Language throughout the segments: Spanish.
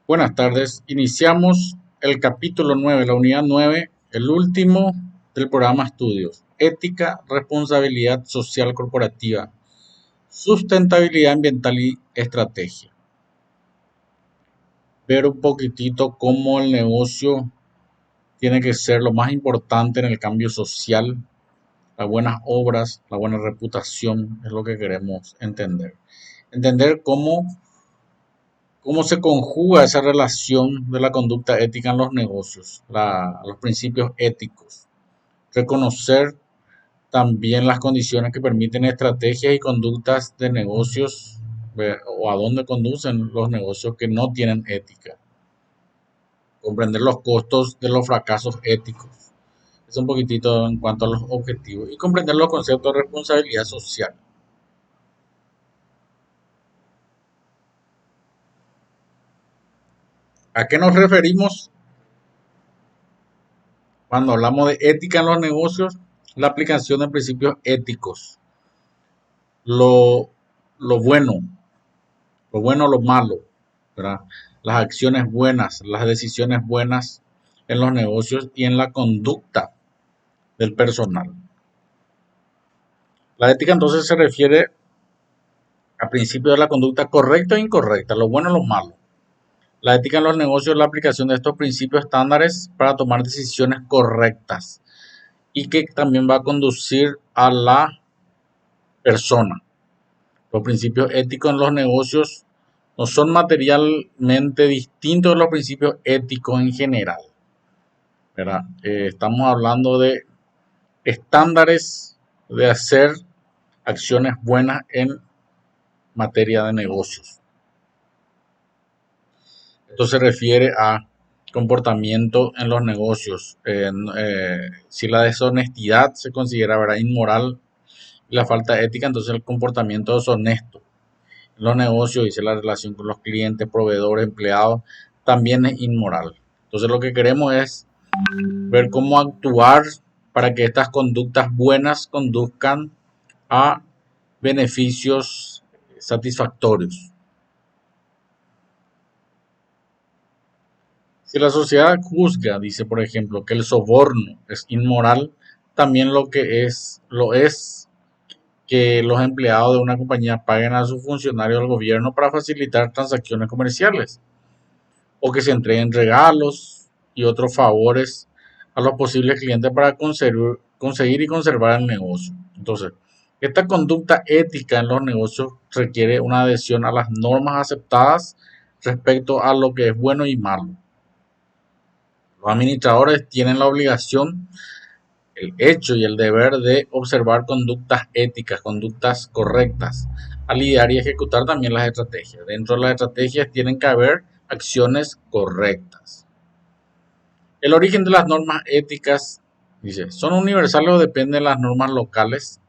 Buenas tardes. Iniciamos el capítulo 9, la unidad 9, el último del programa Estudios. Ética, responsabilidad social corporativa, sustentabilidad ambiental y estrategia. Ver un poquitito cómo el negocio tiene que ser lo más importante en el cambio social. Las buenas obras, la buena reputación es lo que queremos entender. Entender cómo se conjuga esa relación de la conducta ética en los negocios, los principios éticos. Reconocer también las condiciones que permiten estrategias y conductas de negocios o a dónde conducen los negocios que no tienen ética. Comprender los costos de los fracasos éticos. Es un poquitito en cuanto a los objetivos. Y comprender los conceptos de responsabilidad social. ¿A qué nos referimos cuando hablamos de ética en los negocios? La aplicación de principios éticos. Lo, lo bueno, lo malo, ¿verdad? Las acciones buenas, las decisiones buenas en los negocios y en la conducta del personal. La ética entonces se refiere a principios de la conducta correcta e incorrecta, lo bueno y lo malo. La ética en los negocios es la aplicación de estos principios estándares para tomar decisiones correctas y que también va a conducir a la persona. Los principios éticos en los negocios no son materialmente distintos de los principios éticos en general, ¿verdad? Estamos hablando de estándares de hacer acciones buenas en materia de negocios. Esto se refiere a comportamiento en los negocios. Si la deshonestidad se considera, ¿verdad?, inmoral y la falta de ética, entonces el comportamiento deshonesto en los negocios, dice la relación con los clientes, proveedores, empleados, también es inmoral. Entonces lo que queremos es ver cómo actuar para que estas conductas buenas conduzcan a beneficios satisfactorios. Si la sociedad juzga, dice por ejemplo, que el soborno es inmoral, también lo es que los empleados de una compañía paguen a sus funcionarios del gobierno para facilitar transacciones comerciales, o que se entreguen regalos y otros favores a los posibles clientes para conseguir y conservar el negocio. Entonces, esta conducta ética en los negocios requiere una adhesión a las normas aceptadas respecto a lo que es bueno y malo. Los administradores tienen la obligación, el hecho y el deber de observar conductas éticas, conductas correctas, a lidiar y ejecutar también las estrategias. Dentro de las estrategias tienen que haber acciones correctas. El origen de las normas éticas, dice, son universales o dependen de las normas locales.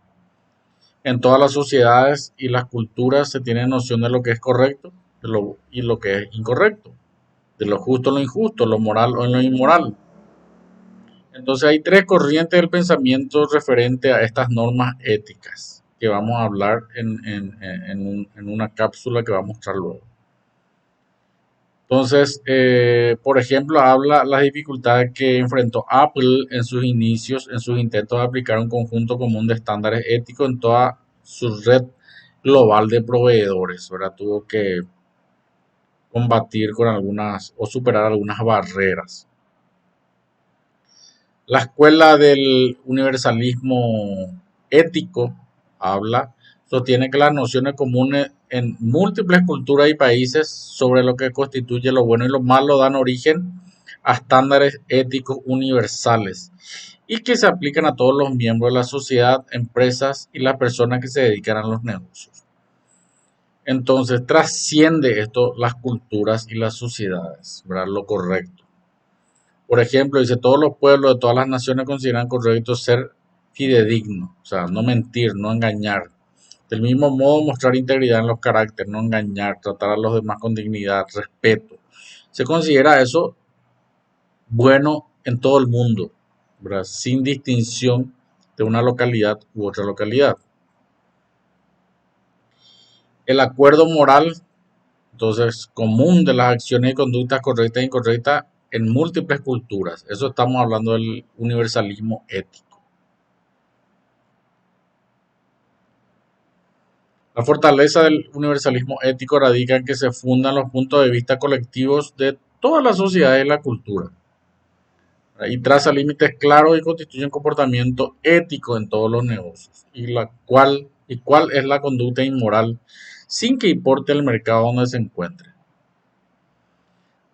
En todas las sociedades y las culturas se tiene noción de lo que es correcto y lo que es incorrecto, de lo justo o lo injusto, lo moral o lo inmoral. Entonces hay tres corrientes del pensamiento referente a estas normas éticas que vamos a hablar en una cápsula que va a mostrar luego. Entonces, por ejemplo, habla las dificultades que enfrentó Apple en sus inicios, en sus intentos de aplicar un conjunto común de estándares éticos en toda su red global de proveedores, ¿verdad? Tuvo que combatir con algunas o superar algunas barreras. La escuela del universalismo ético sostiene que las nociones comunes en múltiples culturas y países sobre lo que constituye lo bueno y lo malo dan origen a estándares éticos universales y que se aplican a todos los miembros de la sociedad, empresas y las personas que se dedican a los negocios. Entonces trasciende esto las culturas y las sociedades, ¿verdad? Lo correcto. Por ejemplo, dice, todos los pueblos de todas las naciones consideran correcto ser fidedigno, o sea, no mentir, no engañar. Del mismo modo, mostrar integridad en los caracteres, no engañar, tratar a los demás con dignidad, respeto. Se considera eso bueno en todo el mundo, ¿verdad?, sin distinción de una localidad u otra localidad. El acuerdo moral entonces común de las acciones y conductas correctas e incorrectas en múltiples culturas. Eso estamos hablando del universalismo ético. La fortaleza del universalismo ético radica en que se fundan los puntos de vista colectivos de todas las sociedades y la cultura, y traza límites claros y constituye un comportamiento ético en todos los negocios, y cuál es la conducta inmoral sin que importe el mercado donde se encuentre.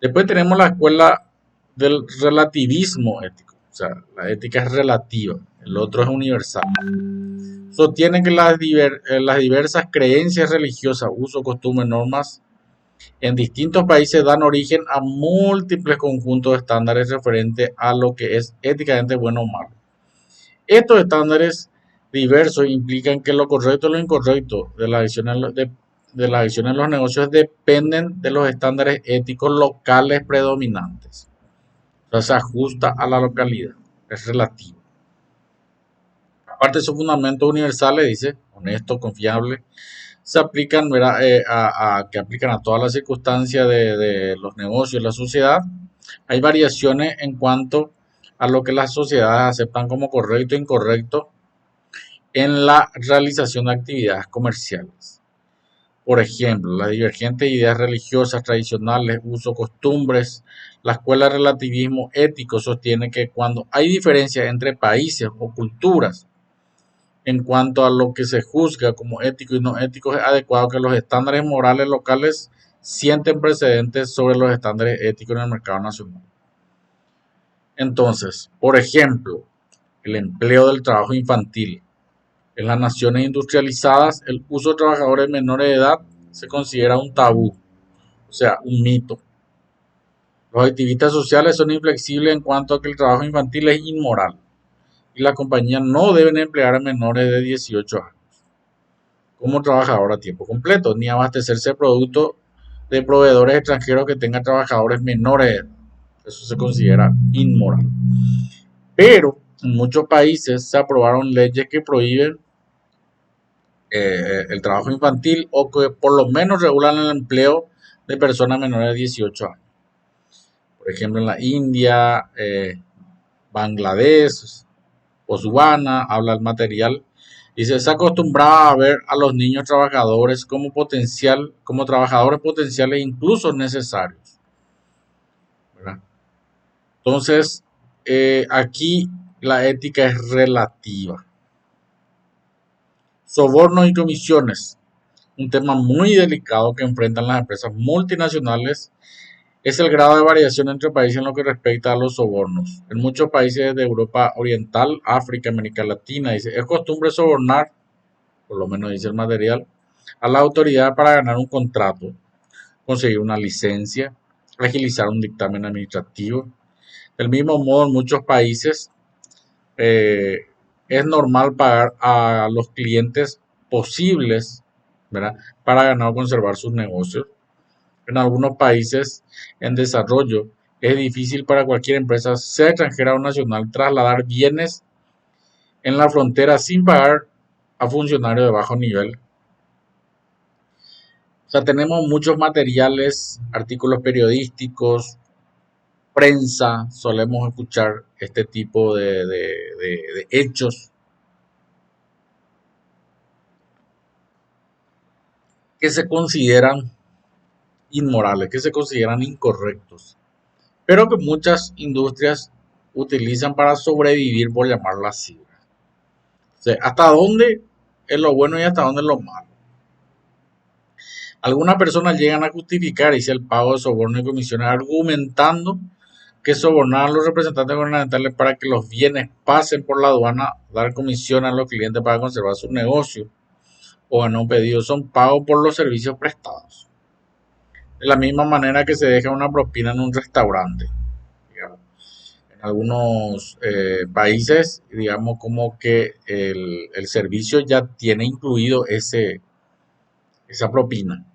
Después tenemos la escuela del relativismo ético, o sea, la ética es relativa, el otro es universal. Sostiene que las diversas creencias religiosas, usos, costumbres, normas en distintos países dan origen a múltiples conjuntos de estándares referentes a lo que es éticamente bueno o malo. Estos estándares diversos implican que lo correcto y lo incorrecto de las acciones en los negocios dependen de los estándares éticos locales predominantes. O sea, se ajusta a la localidad, es relativo. Aparte de sus fundamentos universales, dice, honesto, confiable, se aplican, que aplican a todas las circunstancias de los negocios y la sociedad. Hay variaciones en cuanto a lo que las sociedades aceptan como correcto e incorrecto en la realización de actividades comerciales. Por ejemplo, las divergentes ideas religiosas tradicionales, usos, costumbres. La escuela de relativismo ético sostiene que cuando hay diferencias entre países o culturas en cuanto a lo que se juzga como ético y no ético, es adecuado que los estándares morales locales sienten precedentes sobre los estándares éticos en el mercado nacional. Entonces, por ejemplo, el empleo del trabajo infantil. En las naciones industrializadas, el uso de trabajadores menores de edad se considera un tabú, o sea, un mito. Los activistas sociales son inflexibles en cuanto a que el trabajo infantil es inmoral y las compañías no deben emplear a menores de 18 años como trabajador a tiempo completo, ni abastecerse de productos de proveedores extranjeros que tengan trabajadores menores de edad. Eso se considera inmoral. Pero en muchos países se aprobaron leyes que prohíben el trabajo infantil o que por lo menos regulan el empleo de personas menores de 18 años. Por ejemplo, en la India, Bangladesh, Botswana, habla el material. Dice, se acostumbraba a ver a los niños trabajadores como trabajadores potenciales incluso necesarios, ¿verdad? Entonces, aquí la ética es relativa. Sobornos y comisiones, un tema muy delicado que enfrentan las empresas multinacionales, es el grado de variación entre países en lo que respecta a los sobornos. En muchos países de Europa Oriental, África, América Latina, dice, es costumbre sobornar, por lo menos dice el material, a la autoridad para ganar un contrato, conseguir una licencia, agilizar un dictamen administrativo. Del mismo modo, en muchos países eh, es normal pagar a los clientes posibles, ¿verdad?, para ganar o conservar sus negocios. En algunos países en desarrollo es difícil para cualquier empresa, sea extranjera o nacional, trasladar bienes en la frontera sin pagar a funcionarios de bajo nivel. O sea, tenemos muchos materiales, artículos periodísticos, prensa, solemos escuchar este tipo de hechos que se consideran inmorales, que se consideran incorrectos, pero que muchas industrias utilizan para sobrevivir, por llamarlo así. O sea, hasta dónde es lo bueno y hasta dónde es lo malo. Algunas personas llegan a justificar el pago de sobornos y comisiones argumentando que sobornar a los representantes gubernamentales para que los bienes pasen por la aduana, dar comisión a los clientes para conservar su negocio o ganar un pedido, son pagos por los servicios prestados. De la misma manera que se deja una propina en un restaurante. Digamos. En algunos países, digamos, como que el servicio ya tiene incluido esa propina,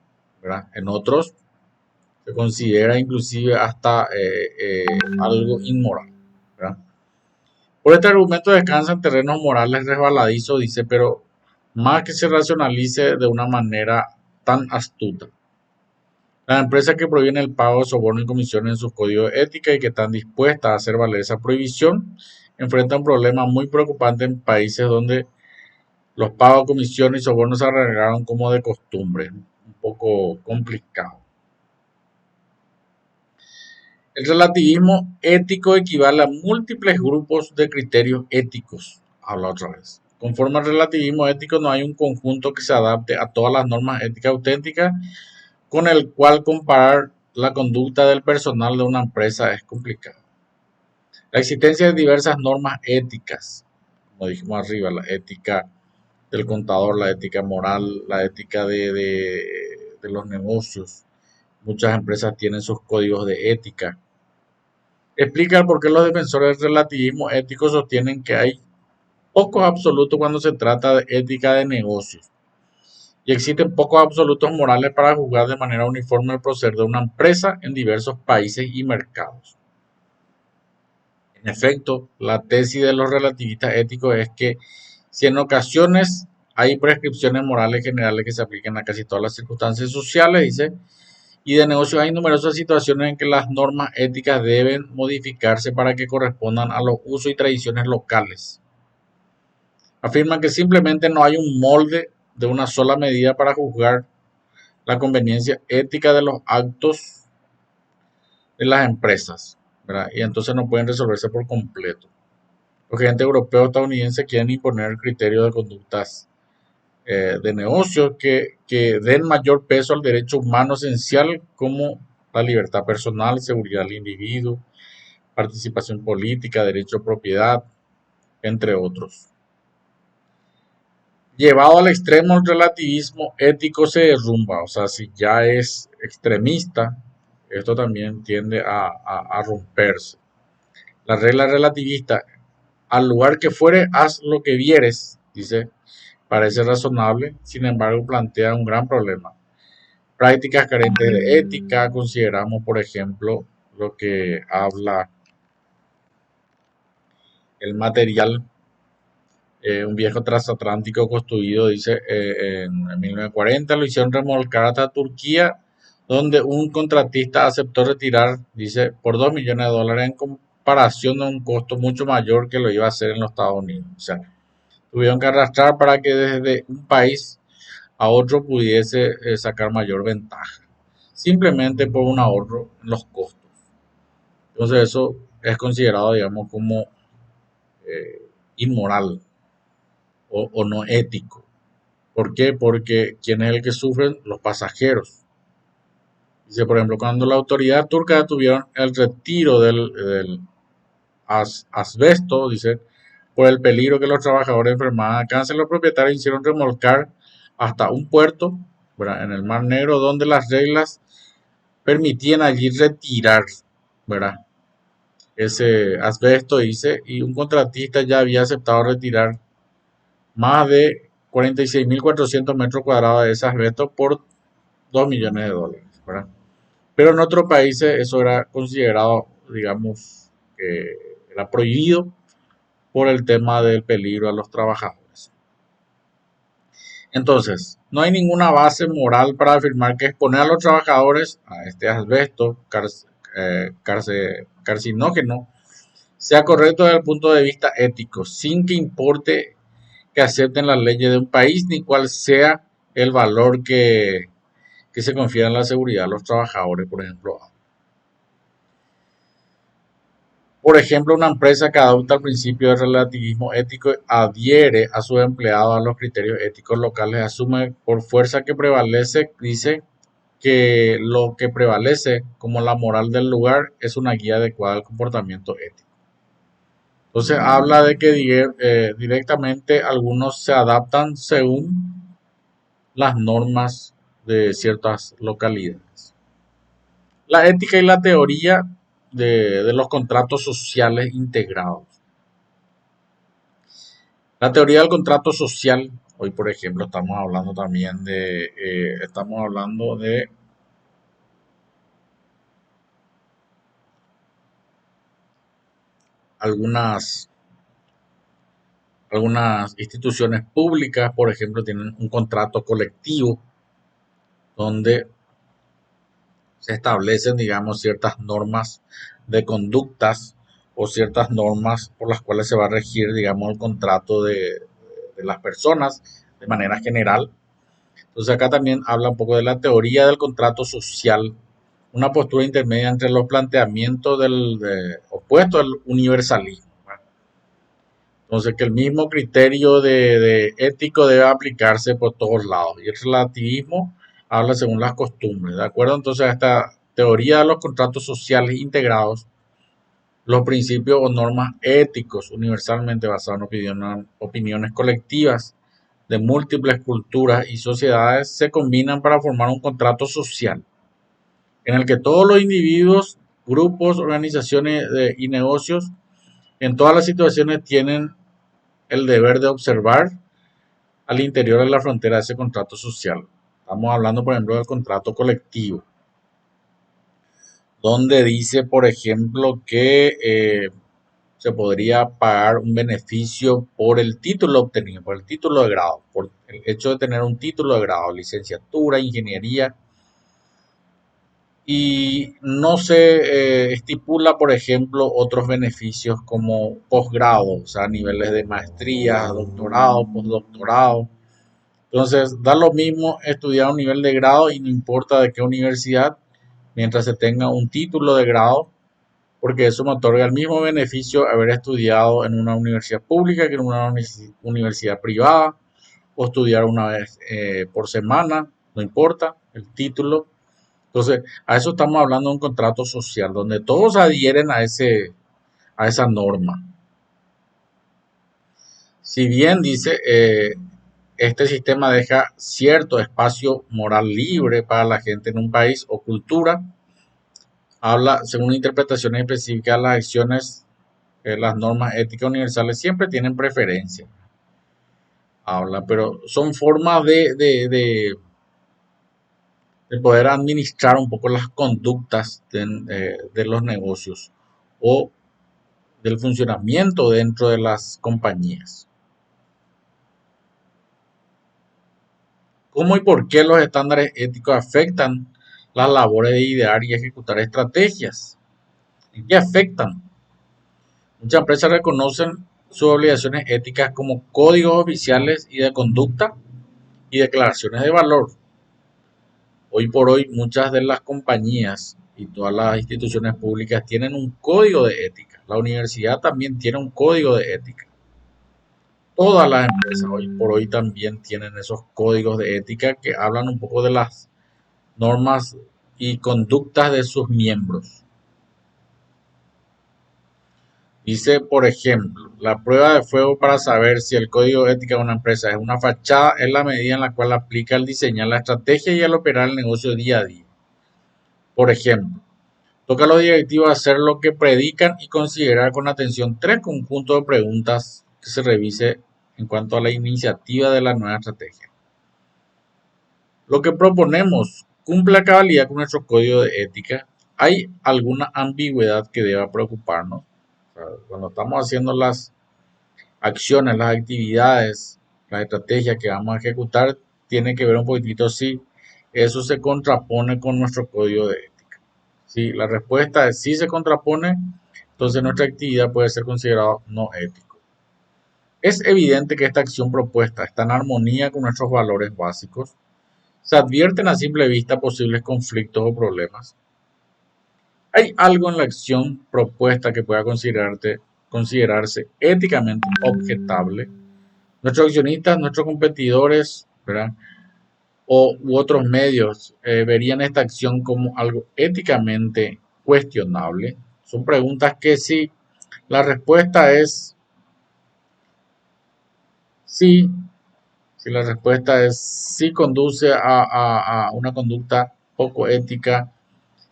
¿verdad? En otros se considera inclusive hasta algo inmoral, ¿verdad? Por este argumento descansa en terrenos morales resbaladizos, dice, pero más que se racionalice de una manera tan astuta. Las empresas que prohíben el pago de soborno y comisiones en sus códigos de ética y que están dispuestas a hacer valer esa prohibición enfrentan un problema muy preocupante en países donde los pagos, comisiones y sobornos se arraigaron como de costumbre. Un poco complicado. El relativismo ético equivale a múltiples grupos de criterios éticos. Habla otra vez. Conforme al relativismo ético no hay un conjunto que se adapte a todas las normas éticas auténticas con el cual comparar la conducta del personal de una empresa es complicado. La existencia de diversas normas éticas, como dijimos arriba, la ética del contador, la ética moral, la ética de los negocios. Muchas empresas tienen sus códigos de ética. Explica por qué los defensores del relativismo ético sostienen que hay pocos absolutos cuando se trata de ética de negocios y existen pocos absolutos morales para juzgar de manera uniforme el proceder de una empresa en diversos países y mercados. En efecto, la tesis de los relativistas éticos es que si en ocasiones hay prescripciones morales generales que se aplican a casi todas las circunstancias sociales, dice, y de negocios hay numerosas situaciones en que las normas éticas deben modificarse para que correspondan a los usos y tradiciones locales. Afirman que simplemente no hay un molde de una sola medida para juzgar la conveniencia ética de los actos de las empresas, ¿verdad? Y entonces no pueden resolverse por completo. Los gerentes europeos y estadounidenses quieren imponer criterios de conductas de negocios que den mayor peso al derecho humano esencial como la libertad personal, seguridad del individuo, participación política, derecho a propiedad, entre otros. Llevado al extremo, el relativismo ético se derrumba, o sea, si ya es extremista, esto también tiende a romperse. La regla relativista, al lugar que fuere, haz lo que vieres, dice, parece razonable, sin embargo plantea un gran problema. Prácticas carentes de ética, consideramos por ejemplo lo que habla el material, un viejo transatlántico construido, dice, en 1940, lo hicieron remolcar hasta Turquía, donde un contratista aceptó retirar, dice, por 2 millones de dólares en comparación a un costo mucho mayor que lo iba a hacer en los Estados Unidos. O sea, tuvieron que arrastrar para que desde un país a otro pudiese sacar mayor ventaja, simplemente por un ahorro en los costos. Entonces eso es considerado, digamos, como inmoral o no ético. ¿Por qué? Porque ¿quién es el que sufren? Los pasajeros. Dice, por ejemplo, cuando la autoridad turca tuvieron el retiro del asbesto, dice, por el peligro que los trabajadores enfermaban de cáncer, los propietarios hicieron remolcar hasta un puerto, ¿verdad?, en el Mar Negro, donde las reglas permitían allí retirar, ¿verdad?, ese asbesto, dice, y un contratista ya había aceptado retirar más de 46.400 metros cuadrados de ese asbesto por 2 millones de dólares, ¿verdad? Pero en otros países eso era considerado, digamos, que era prohibido por el tema del peligro a los trabajadores. Entonces, no hay ninguna base moral para afirmar que exponer a los trabajadores a este asbesto carcinógeno sea correcto desde el punto de vista ético, sin que importe que acepten las leyes de un país ni cuál sea el valor que se confiere en la seguridad de los trabajadores, por ejemplo. Por ejemplo, una empresa que adopta el principio de relativismo ético adhiere a sus empleados a los criterios éticos locales, asume por fuerza que prevalece, dice que lo que prevalece como la moral del lugar es una guía adecuada al comportamiento ético. Entonces habla de que directamente algunos se adaptan según las normas de ciertas localidades. La ética y la teoría de los contratos sociales integrados. La teoría del contrato social, hoy por ejemplo estamos hablando también de algunas, algunas instituciones públicas, por ejemplo, tienen un contrato colectivo donde se establecen, digamos, ciertas normas de conductas o ciertas normas por las cuales se va a regir, digamos, el contrato de las personas de manera general. Entonces acá también habla un poco de la teoría del contrato social, una postura intermedia entre los planteamientos opuesto al universalismo. Entonces que el mismo criterio de ético debe aplicarse por todos lados. Y el relativismo habla según las costumbres. ¿De acuerdo? Entonces a esta teoría de los contratos sociales integrados, los principios o normas éticos universalmente basados en opiniones colectivas de múltiples culturas y sociedades se combinan para formar un contrato social en el que todos los individuos, grupos, organizaciones y negocios en todas las situaciones tienen el deber de observar al interior de la frontera de ese contrato social. Estamos hablando, por ejemplo, del contrato colectivo, donde dice, por ejemplo, que se podría pagar un beneficio por el título obtenido, por el título de grado, por el hecho de tener un título de grado, licenciatura, ingeniería, y no se estipula, por ejemplo, otros beneficios como posgrado, o sea, niveles de maestría, doctorado, postdoctorado. Entonces, da lo mismo estudiar a un nivel de grado y no importa de qué universidad, mientras se tenga un título de grado, porque eso me otorga el mismo beneficio haber estudiado en una universidad pública que en una universidad privada, o estudiar una vez por semana, no importa el título. Entonces, a eso estamos hablando de un contrato social, donde todos adhieren a esa norma. Si bien dice, este sistema deja cierto espacio moral libre para la gente en un país o cultura, habla según interpretaciones específicas de las acciones, las normas éticas universales siempre tienen preferencia. Habla, pero son formas de poder administrar un poco las conductas de los negocios o del funcionamiento dentro de las compañías. ¿Cómo y por qué los estándares éticos afectan las labores de idear y ejecutar estrategias? ¿En qué afectan? Muchas empresas reconocen sus obligaciones éticas como códigos oficiales y de conducta y declaraciones de valor. Hoy por hoy muchas de las compañías y todas las instituciones públicas tienen un código de ética. La universidad también tiene un código de ética. Todas las empresas hoy por hoy también tienen esos códigos de ética que hablan un poco de las normas y conductas de sus miembros. Dice, por ejemplo, la prueba de fuego para saber si el código de ética de una empresa es una fachada es la medida en la cual aplica al diseñar la estrategia y al operar el negocio día a día. Por ejemplo, toca a los directivos hacer lo que predican y considerar con atención tres conjuntos de preguntas que se revise en cuanto a la iniciativa de la nueva estrategia. Lo que proponemos cumple a cabalidad con nuestro código de ética. ¿Hay alguna ambigüedad que deba preocuparnos? O sea, cuando estamos haciendo las acciones, las actividades, la estrategia que vamos a ejecutar, tiene que ver un poquitito si eso se contrapone con nuestro código de ética. Si la respuesta es sí se contrapone, entonces nuestra actividad puede ser considerada no ético. Es evidente que esta acción propuesta está en armonía con nuestros valores básicos. Se advierten a simple vista posibles conflictos o problemas. ¿Hay algo en la acción propuesta que pueda considerarse éticamente objetable? Nuestros accionistas, nuestros competidores, ¿verdad? U otros medios verían esta acción como algo éticamente cuestionable. Son preguntas que si la respuesta es sí, si la respuesta es sí conduce a una conducta poco ética,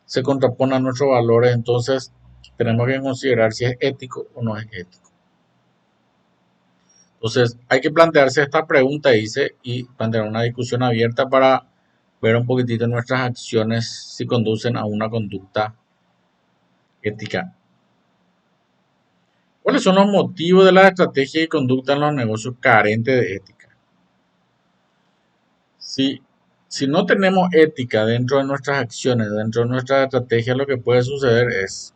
se contrapone a nuestros valores, entonces tenemos que considerar si es ético o no es ético. Entonces hay que plantearse esta pregunta, dice, y plantear una discusión abierta para ver un poquitito nuestras acciones si conducen a una conducta ética. ¿Cuáles son los motivos de la estrategia y conducta en los negocios carentes de ética? Sí, Si no tenemos ética dentro de nuestras acciones, dentro de nuestra estrategia, lo que puede suceder es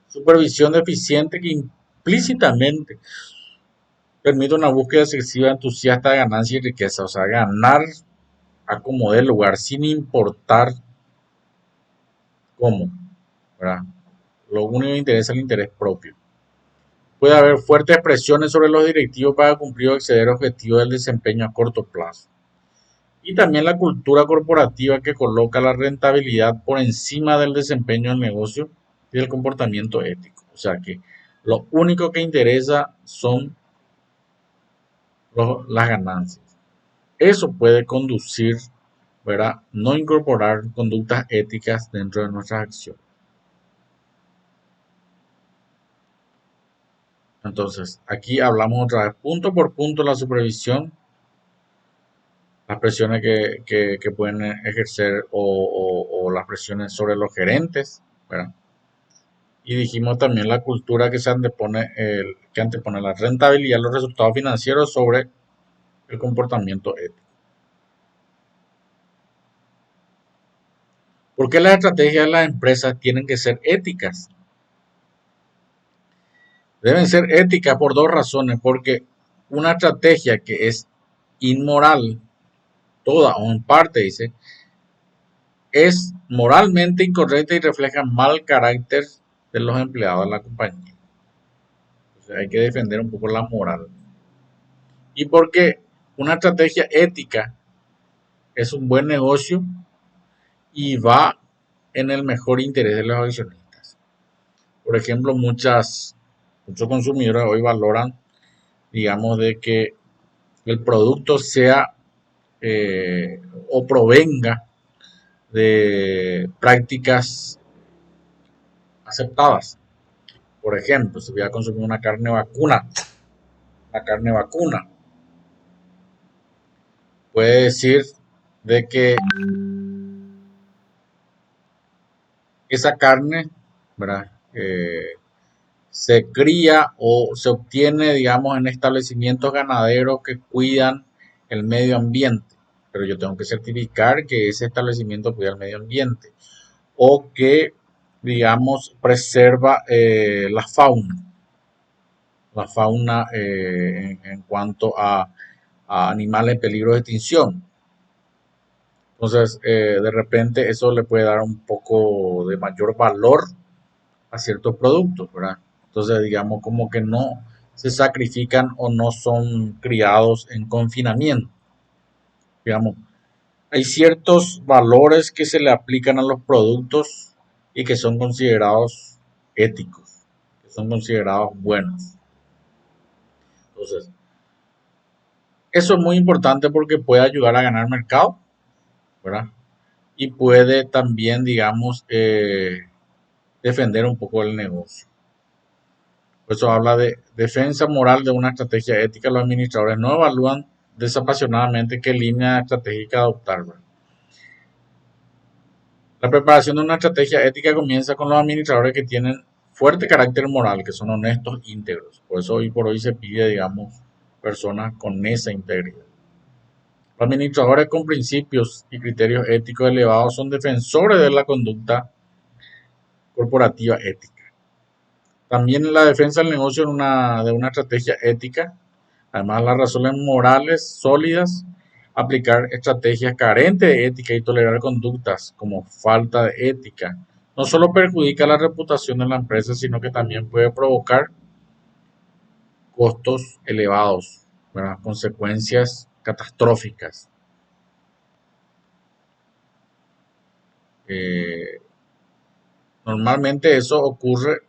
supervisión deficiente que implícitamente permite una búsqueda excesiva entusiasta de ganancia y riqueza, o sea, ganar a como dé lugar, sin importar cómo, ¿verdad? Lo único que interesa es el interés propio. Puede haber fuertes presiones sobre los directivos para cumplir o exceder objetivos del desempeño a corto plazo. Y también la cultura corporativa que coloca la rentabilidad por encima del desempeño del negocio y del comportamiento ético. O sea que lo único que interesa son las ganancias. Eso puede conducir, ¿verdad? No incorporar conductas éticas dentro de nuestras acciones. Entonces, aquí hablamos otra vez, punto por punto, la supervisión, las presiones que pueden ejercer o las presiones sobre los gerentes, ¿verdad? Y dijimos también la cultura que que antepone la rentabilidad, los resultados financieros sobre el comportamiento ético. ¿Por qué las estrategias de las empresas tienen que ser éticas? Deben ser éticas por dos razones, porque una estrategia que es inmoral, toda o en parte, dice, es moralmente incorrecta y refleja mal carácter de los empleados de la compañía. O sea, hay que defender un poco la moral. Y porque una estrategia ética es un buen negocio y va en el mejor interés de los accionistas. Por ejemplo, muchos consumidores hoy valoran, digamos, de que el producto sea o provenga de prácticas aceptadas. Por ejemplo, si voy a consumir la carne vacuna, puede decir de que esa carne, ¿verdad? Se cría o se obtiene, digamos, en establecimientos ganaderos que cuidan el medio ambiente. Pero yo tengo que certificar que ese establecimiento cuida el medio ambiente o que, digamos, preserva la fauna en cuanto a animales en peligro de extinción. Entonces, de repente eso le puede dar un poco de mayor valor a ciertos productos, ¿verdad? Entonces, digamos, como que no se sacrifican o no son criados en confinamiento. Digamos, hay ciertos valores que se le aplican a los productos y que son considerados éticos, que son considerados buenos. Entonces, eso es muy importante porque puede ayudar a ganar mercado, ¿verdad? Y puede también, digamos, defender un poco el negocio. Por eso habla de defensa moral de una estrategia ética. Los administradores no evalúan desapasionadamente qué línea estratégica adoptar, ¿verdad? La preparación de una estrategia ética comienza con los administradores que tienen fuerte carácter moral, que son honestos, íntegros. Por eso hoy por hoy se pide, digamos, personas con esa integridad. Los administradores con principios y criterios éticos elevados son defensores de la conducta corporativa ética. También la defensa del negocio de una estrategia ética, además las razones morales sólidas, aplicar estrategias carentes de ética y tolerar conductas como falta de ética, no solo perjudica la reputación de la empresa, sino que también puede provocar costos elevados, ¿verdad? Consecuencias catastróficas. Eh, Normalmente eso ocurre,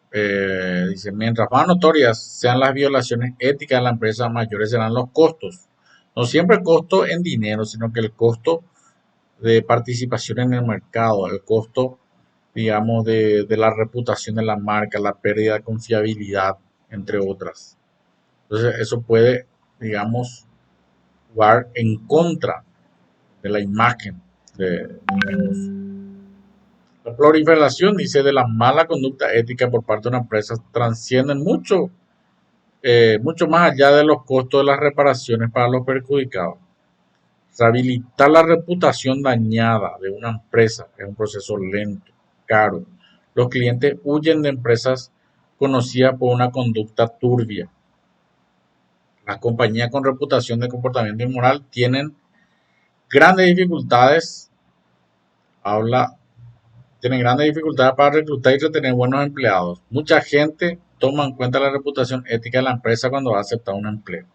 dice, mientras más notorias sean las violaciones éticas de la empresa, mayores serán los costos. No siempre el costo en dinero, sino que el costo de participación en el mercado, el costo, digamos, de la reputación de la marca, la pérdida de confiabilidad, entre otras. Entonces eso puede, digamos, jugar en contra de la imagen del negocio. La proliferación, dice, de la mala conducta ética por parte de una empresa trascienden mucho más allá de los costos de las reparaciones para los perjudicados. Rehabilitar la reputación dañada de una empresa es un proceso lento, caro. Los clientes huyen de empresas conocidas por una conducta turbia. Las compañías con reputación de comportamiento inmoral grandes dificultades, habla, tienen grandes dificultades para reclutar y retener buenos empleados. Mucha gente toma en cuenta la reputación ética de la empresa cuando va a aceptar un empleo.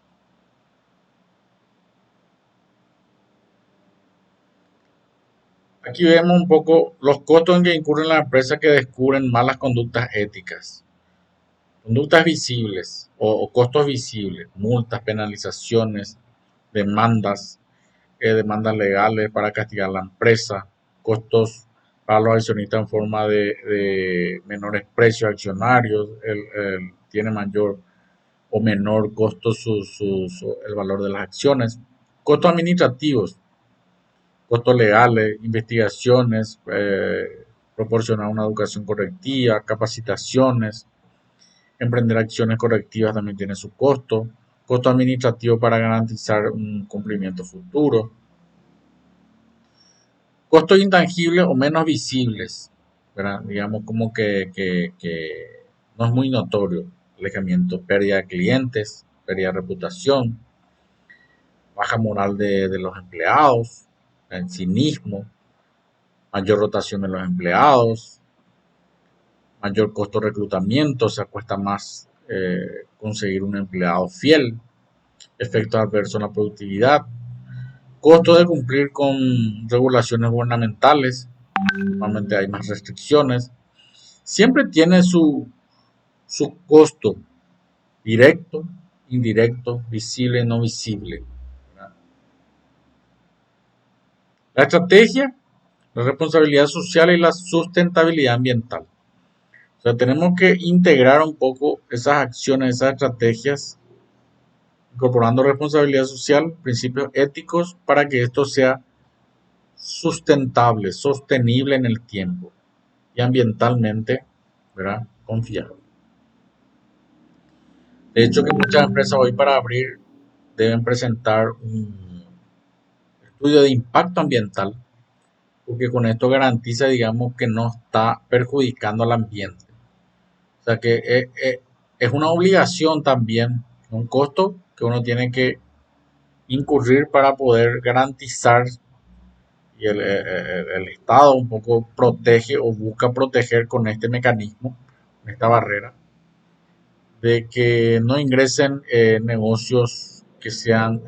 Aquí vemos un poco los costos en que incurren las empresas que descubren malas conductas éticas. Conductas visibles o costos visibles, multas, penalizaciones, demandas, demandas legales para castigar a la empresa, costos para los accionistas en forma de menores precios accionarios, tiene mayor o menor costo el valor de las acciones, costos administrativos, costos legales, investigaciones, proporcionar una educación correctiva, capacitaciones, emprender acciones correctivas también tiene su costo administrativo para garantizar un cumplimiento futuro, costos intangibles o menos visibles, ¿verdad? Digamos como que no es muy notorio, alejamiento, pérdida de clientes, pérdida de reputación, baja moral de los empleados, el cinismo, mayor rotación de los empleados, mayor costo de reclutamiento, se cuesta más conseguir un empleado fiel, efectos adversos en la productividad, costo de cumplir con regulaciones gubernamentales, normalmente hay más restricciones, siempre tiene su costo directo, indirecto, visible, no visible. La estrategia, la responsabilidad social y la sustentabilidad ambiental. O sea, tenemos que integrar un poco esas acciones, esas estrategias, incorporando responsabilidad social, principios éticos, para que esto sea sustentable, sostenible en el tiempo y ambientalmente, ¿verdad?, confiable. De hecho, que muchas empresas hoy para abrir deben presentar un estudio de impacto ambiental, porque con esto garantiza, digamos, que no está perjudicando al ambiente. O sea que es una obligación también, un costo que uno tiene que incurrir para poder garantizar y el Estado un poco protege o busca proteger con este mecanismo, con esta barrera, de que no ingresen negocios que sean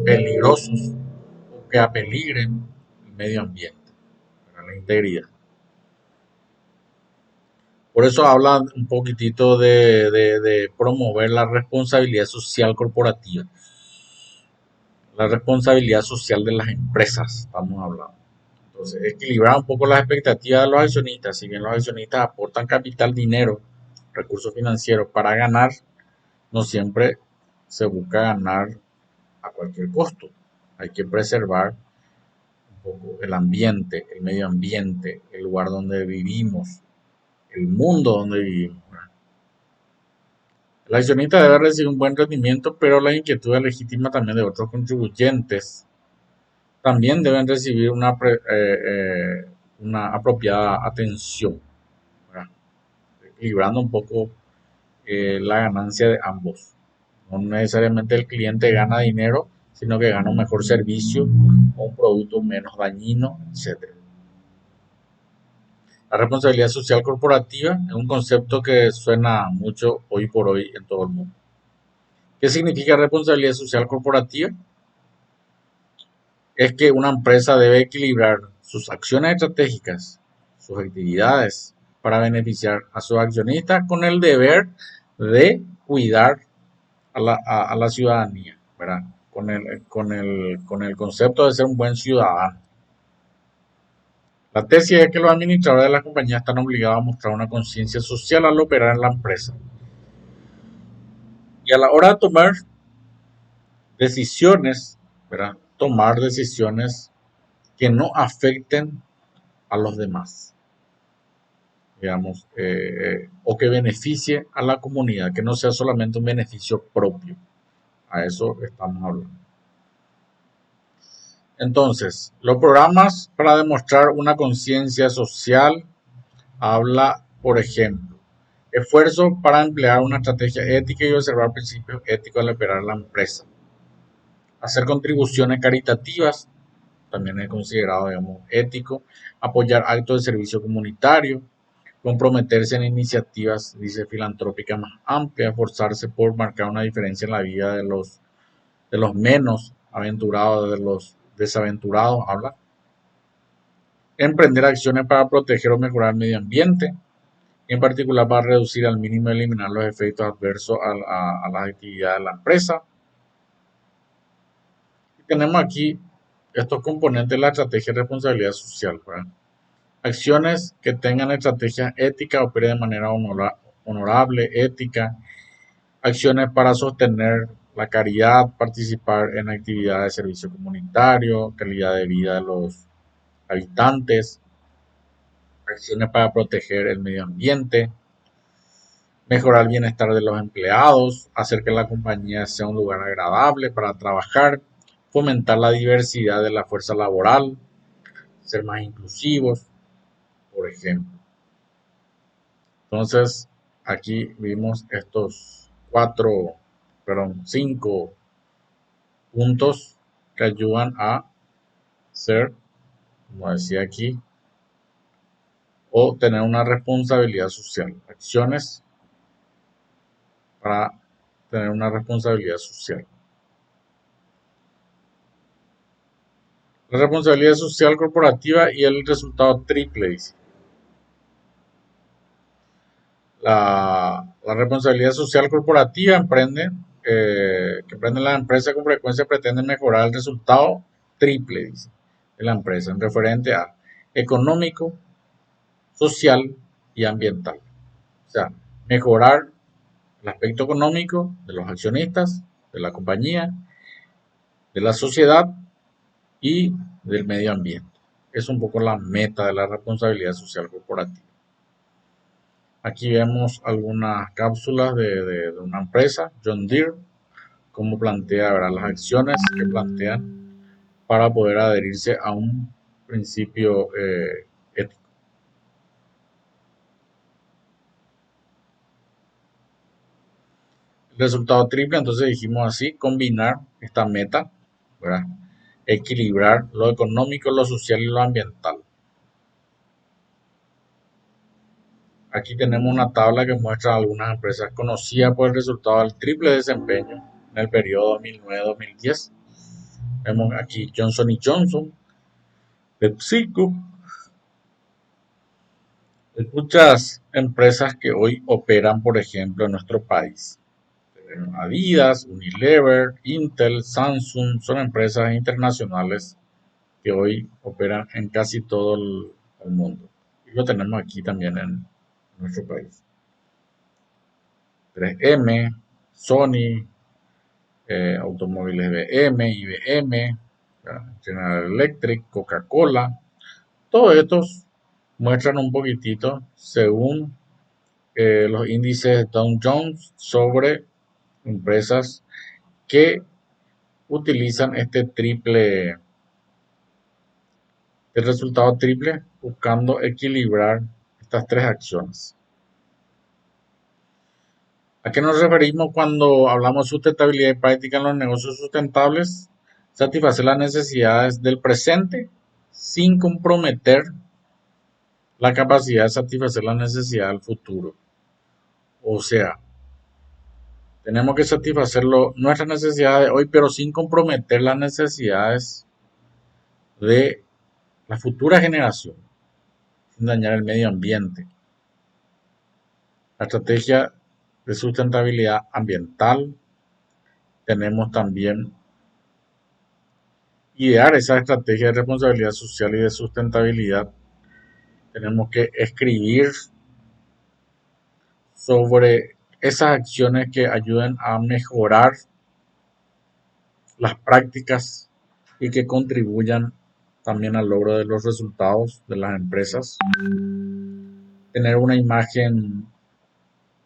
peligrosos o que apeligren el medio ambiente, la integridad. Por eso habla un poquitito de promover la responsabilidad social corporativa, la responsabilidad social de las empresas, estamos hablando. Entonces, equilibrar un poco las expectativas de los accionistas. Si bien los accionistas aportan capital, dinero, recursos financieros para ganar, no siempre se busca ganar a cualquier costo. Hay que preservar un poco el ambiente, el medio ambiente, el lugar donde vivimos, el mundo donde vivimos. El accionista debe recibir un buen rendimiento, pero la inquietud es legítima también de otros contribuyentes. También deben recibir una apropiada atención, ¿verdad?, equilibrando un poco la ganancia de ambos. No necesariamente el cliente gana dinero, sino que gana un mejor servicio o un producto menos dañino, etc. La responsabilidad social corporativa es un concepto que suena mucho hoy por hoy en todo el mundo. ¿Qué significa responsabilidad social corporativa? Es que una empresa debe equilibrar sus acciones estratégicas, sus actividades para beneficiar a sus accionistas con el deber de cuidar a la ciudadanía, ¿verdad? Con el concepto de ser un buen ciudadano. La tesis es que los administradores de las compañías están obligados a mostrar una conciencia social al operar en la empresa. Y a la hora de tomar decisiones, ¿verdad?, tomar decisiones que no afecten a los demás, digamos, o que beneficie a la comunidad, que no sea solamente un beneficio propio. A eso estamos hablando. Entonces, los programas para demostrar una conciencia social habla, por ejemplo, esfuerzo para emplear una estrategia ética y observar principios éticos al operar la empresa. Hacer contribuciones caritativas, también es considerado, digamos, ético. Apoyar actos de servicio comunitario. Comprometerse en iniciativas, dice, filantrópicas más amplias. Esforzarse por marcar una diferencia en la vida de los menos aventurados, de los desaventurados, habla. Emprender acciones para proteger o mejorar el medio ambiente, en particular para reducir al mínimo y eliminar los efectos adversos a las actividades de la empresa. Y tenemos aquí estos componentes de la estrategia de responsabilidad social, ¿verdad? Acciones que tengan estrategias éticas, operen de manera honorable, ética. Acciones para sostener la caridad, participar en actividades de servicio comunitario, calidad de vida de los habitantes. Acciones para proteger el medio ambiente, mejorar el bienestar de los empleados, hacer que la compañía sea un lugar agradable para trabajar, fomentar la diversidad de la fuerza laboral, ser más inclusivos, por ejemplo. Entonces, aquí vimos estos cinco puntos que ayudan a ser, como decía aquí, o tener una responsabilidad social. Acciones para tener una responsabilidad social. La responsabilidad social corporativa y el resultado triple, dice. La responsabilidad social corporativa que emprenden las empresas con frecuencia pretenden mejorar el resultado triple, dice, de la empresa en referente a económico, social y ambiental. O sea, mejorar el aspecto económico de los accionistas, de la compañía, de la sociedad y del medio ambiente. Es un poco la meta de la responsabilidad social corporativa. Aquí vemos algunas cápsulas de una empresa, John Deere, cómo plantea, ¿verdad?, las acciones que plantean para poder adherirse a un principio ético. El resultado triple, entonces dijimos así, combinar esta meta, ¿verdad?, equilibrar lo económico, lo social y lo ambiental. Aquí tenemos una tabla que muestra algunas empresas conocidas por el resultado del triple desempeño en el periodo 2009-2010. Vemos aquí Johnson Johnson, PepsiCo. Hay muchas empresas que hoy operan, por ejemplo, en nuestro país. Adidas, Unilever, Intel, Samsung, son empresas internacionales que hoy operan en casi todo el mundo. Y lo tenemos aquí también en nuestro país. 3M, Sony, automóviles BM, IBM, General Electric, Coca-Cola. Todos estos muestran un poquitito según los índices Dow Jones sobre empresas que utilizan el resultado triple, buscando equilibrar estas tres acciones. ¿A qué nos referimos cuando hablamos de sustentabilidad y práctica en los negocios sustentables? Satisfacer las necesidades del presente sin comprometer la capacidad de satisfacer las necesidades del futuro. O sea, tenemos que satisfacer nuestras necesidades de hoy, pero sin comprometer las necesidades de la futura generación, sin dañar el medio ambiente. La estrategia de sustentabilidad ambiental, tenemos también idear esa estrategia de responsabilidad social y de sustentabilidad. Tenemos que escribir sobre esas acciones que ayuden a mejorar las prácticas y que contribuyan también al logro de los resultados de las empresas. Tener una imagen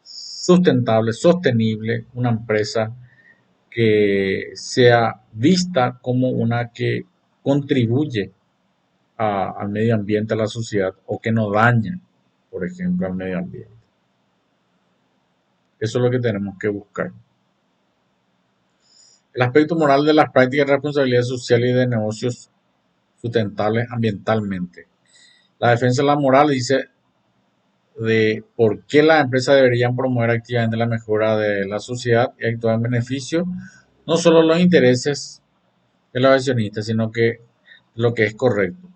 sustentable, sostenible, una empresa que sea vista como una que contribuye al medio ambiente, a la sociedad, o que no daña, por ejemplo, al medio ambiente. Eso es lo que tenemos que buscar. El aspecto moral de las prácticas de responsabilidad social y de negocios sustentables ambientalmente. La defensa de la moral dice de por qué las empresas deberían promover activamente la mejora de la sociedad y actuar en beneficio no solo los intereses de los accionistas, sino que lo que es correcto.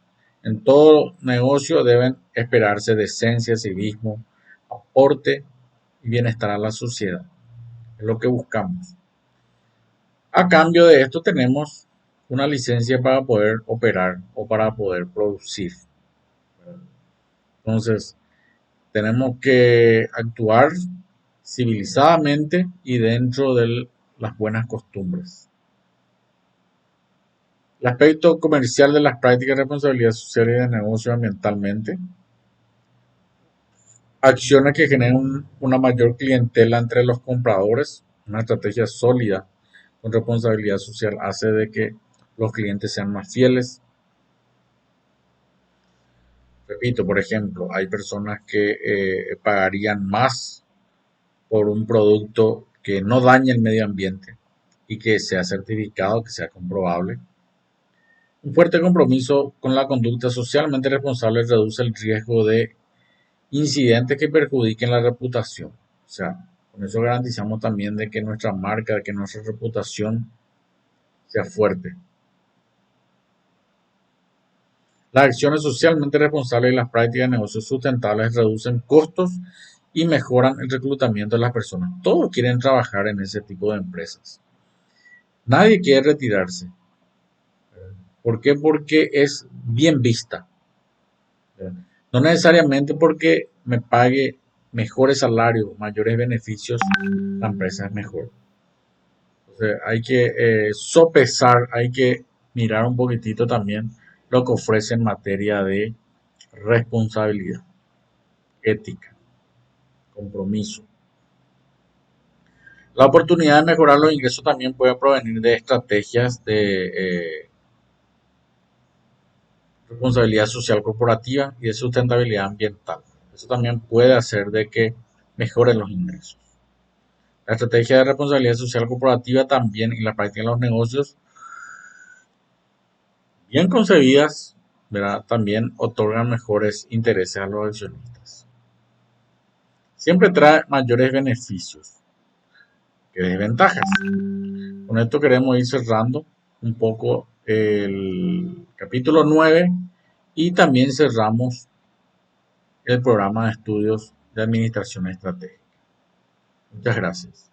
En todo negocio deben esperarse decencia, civismo, aporte y bienestar a la sociedad. Es lo que buscamos. A cambio de esto tenemos una licencia para poder operar o para poder producir. Entonces, tenemos que actuar civilizadamente y dentro de las buenas costumbres. El aspecto comercial de las prácticas de responsabilidad social y de negocio ambientalmente. Acciones que generen una mayor clientela entre los compradores. Una estrategia sólida con responsabilidad social hace de que los clientes sean más fieles. Repito, por ejemplo, hay personas que pagarían más por un producto que no dañe el medio ambiente y que sea certificado, que sea comprobable. Un fuerte compromiso con la conducta socialmente responsable reduce el riesgo de incidentes que perjudiquen la reputación. O sea, con eso garantizamos también de que nuestra marca, de que nuestra reputación sea fuerte. Las acciones socialmente responsables y las prácticas de negocios sustentables reducen costos y mejoran el reclutamiento de las personas. Todos quieren trabajar en ese tipo de empresas. Nadie quiere retirarse. ¿Por qué? Porque es bien vista. No necesariamente porque me pague mejores salarios, mayores beneficios, la empresa es mejor. Entonces hay que sopesar, hay que mirar un poquitito también lo que ofrece en materia de responsabilidad, ética, compromiso. La oportunidad de mejorar los ingresos también puede provenir de estrategias de responsabilidad social corporativa y de sustentabilidad ambiental. Eso también puede hacer de que mejoren los ingresos. La estrategia de responsabilidad social corporativa también y la práctica de los negocios bien concebidas, ¿verdad? También otorgan mejores intereses a los accionistas. Siempre trae mayores beneficios que desventajas. Con esto queremos ir cerrando un poco el capítulo 9 y también cerramos el programa de estudios de administración estratégica. Muchas gracias.